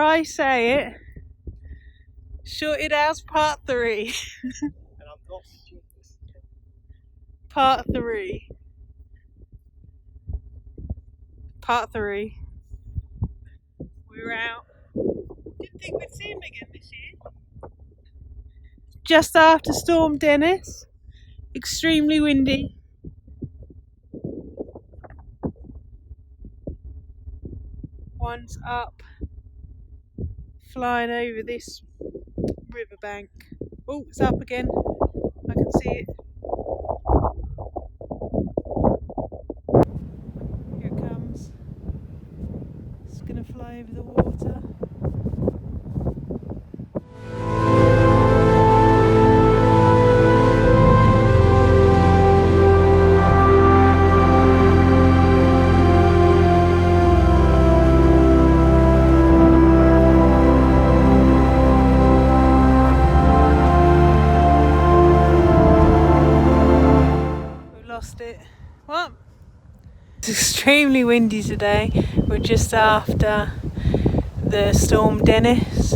I say it, Shorted Owls Part 3. Part 3. Part 3. We were out. Didn't think we'd see him again this year. Just after Storm Dennis. Extremely windy. One's up, flying over this riverbank. Oh, it's up again. I can see it. Here it comes. It's going to fly over the water. It. What? It's extremely windy today. We're just after the Storm Dennis.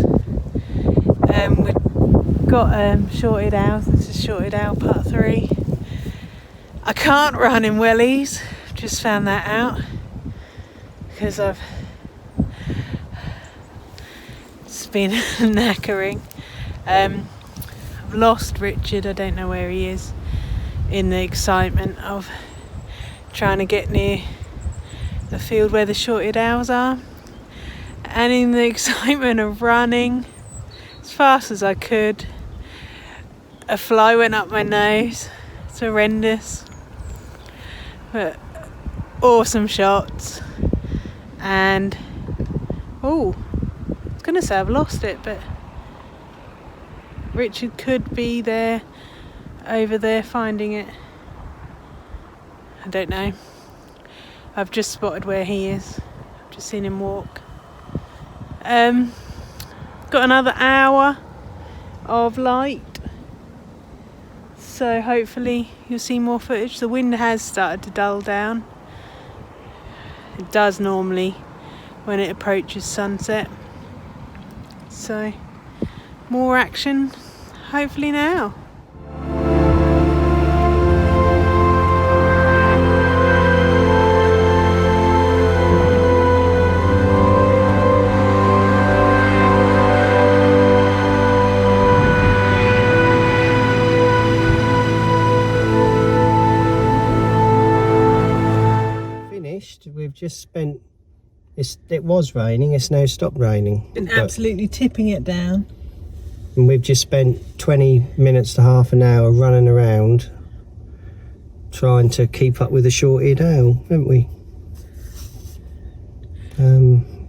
We've got Shorted Owls. This is Shorted Owl Part 3. I can't run in wellies. Just found that out because it's been knackering. I've lost Richard. I don't know where he is. In the excitement of trying to get near the field where the Shorted Owls are, and in the excitement of running as fast as I could, a fly went up my nose. It's horrendous, but awesome shots. And I was gonna say I've lost it, but Richard could be there over there finding it. I don't know. I've just spotted where he is. I've just seen him walk. Got another hour of light, so hopefully you'll see more footage. The wind has started to dull down. It does normally when it approaches sunset, so more action hopefully now. We've just spent, it was raining, it's now stopped raining. Been absolutely tipping it down. And we've just spent 20 minutes to half an hour running around trying to keep up with the Shorted Owl, haven't we?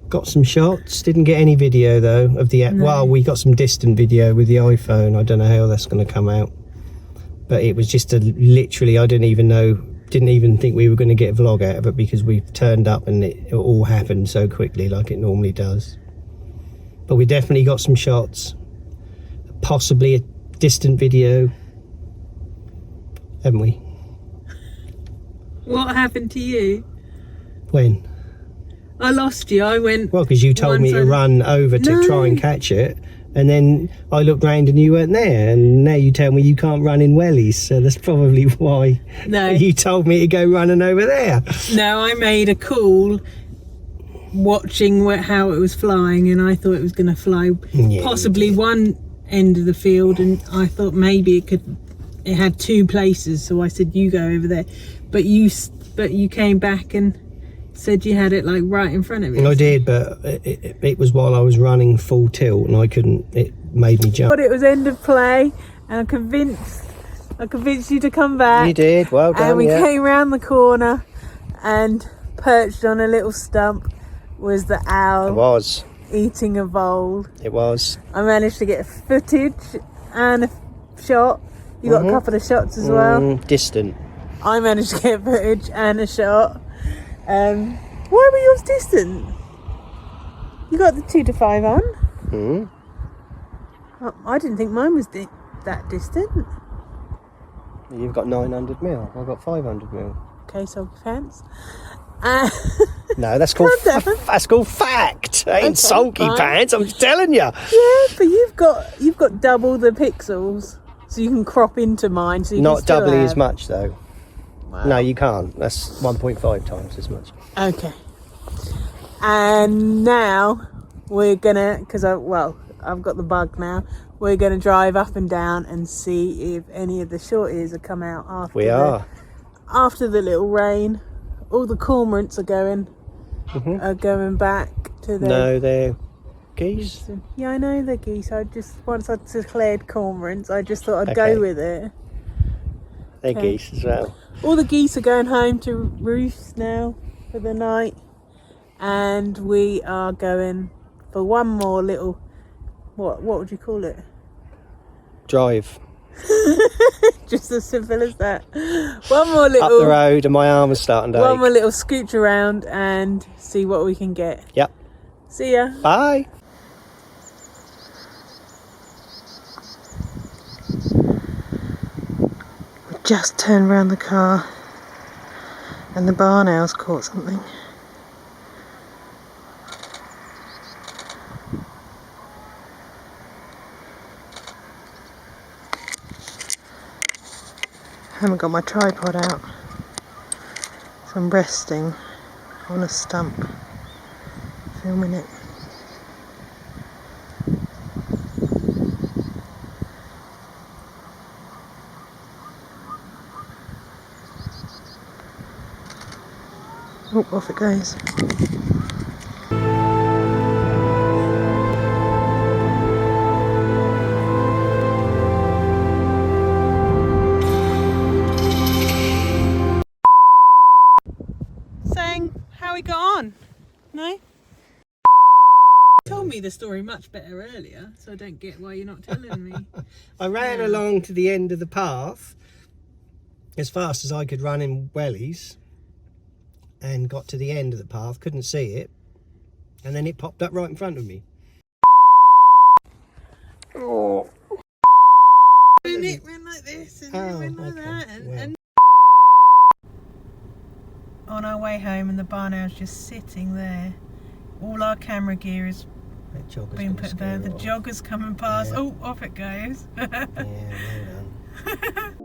Got some shots, didn't get any video though of the, no. Well, we got some distant video with the iPhone. I don't know how that's going to come out, but it was just literally, I didn't even think we were going to get a vlog out of it because we turned up and it all happened so quickly like it normally does. But we definitely got some shots, possibly a distant video, haven't we? What happened to you? When? I lost you. I went... Well, because you told me to run over to try and catch it. And then I looked round and you weren't there, and now you tell me you can't run in wellies, so that's probably why you told me to go running over there. No, I made a call watching how it was flying, and I thought it was going to fly possibly one end of the field, and I thought maybe it had two places, so I said you go over there. But you came back and said you had it like right in front of you. I did, but it was while I was running full tilt and I couldn't, it made me jump. But it was end of play and I convinced you to come back. You did, well done. And we came round the corner and perched on a little stump was the owl. It was. Eating a vole. It was. I managed to get footage and a shot. You got a couple of shots as well. Distant. I managed to get footage and a shot. Why were yours distant? You got the 2 to 5 on. I didn't think mine was that distant. You've got 900mm. I've got 500mm. Okay, self-defense. No, that's called fact. It ain't sulky fine. pants. I'm telling you. Yeah, but you've got double the pixels, so you can crop into mine. So you Not can still doubly have... as much though. Wow. No, you can't. That's 1.5 times as much. Okay. And now we're gonna, because I've got the bug now. We're gonna drive up and down and see if any of the shorties have come out after. After the little rain. All the cormorants are going back to their... No, they're geese. Yeah, I know they're geese. Once I declared cormorants, I just thought I'd go with it. They're geese as well. All the geese are going home to roost now for the night, and we are going for one more little... What would you call it? Drive. Just as simple as that. One more little... Up the road and my arm is starting to ache. One more little scooch around and see what we can get. Yep. See ya. Bye. We just turned around the car and the barn owl's caught something. I haven't got my tripod out, so I'm resting on a stump, filming it. Oh, off it goes. How we got on? No? You told me the story much better earlier, so I don't get why you're not telling me. I ran along to the end of the path as fast as I could run in wellies and got to the end of the path, couldn't see it, and then it popped up right in front of me. Oh. And it went like this and it went like that and on our way home, and the barn owl's just sitting there. All our camera gear is being put there. The jogger's coming past. Yeah. Oh, off it goes. Yeah, well done.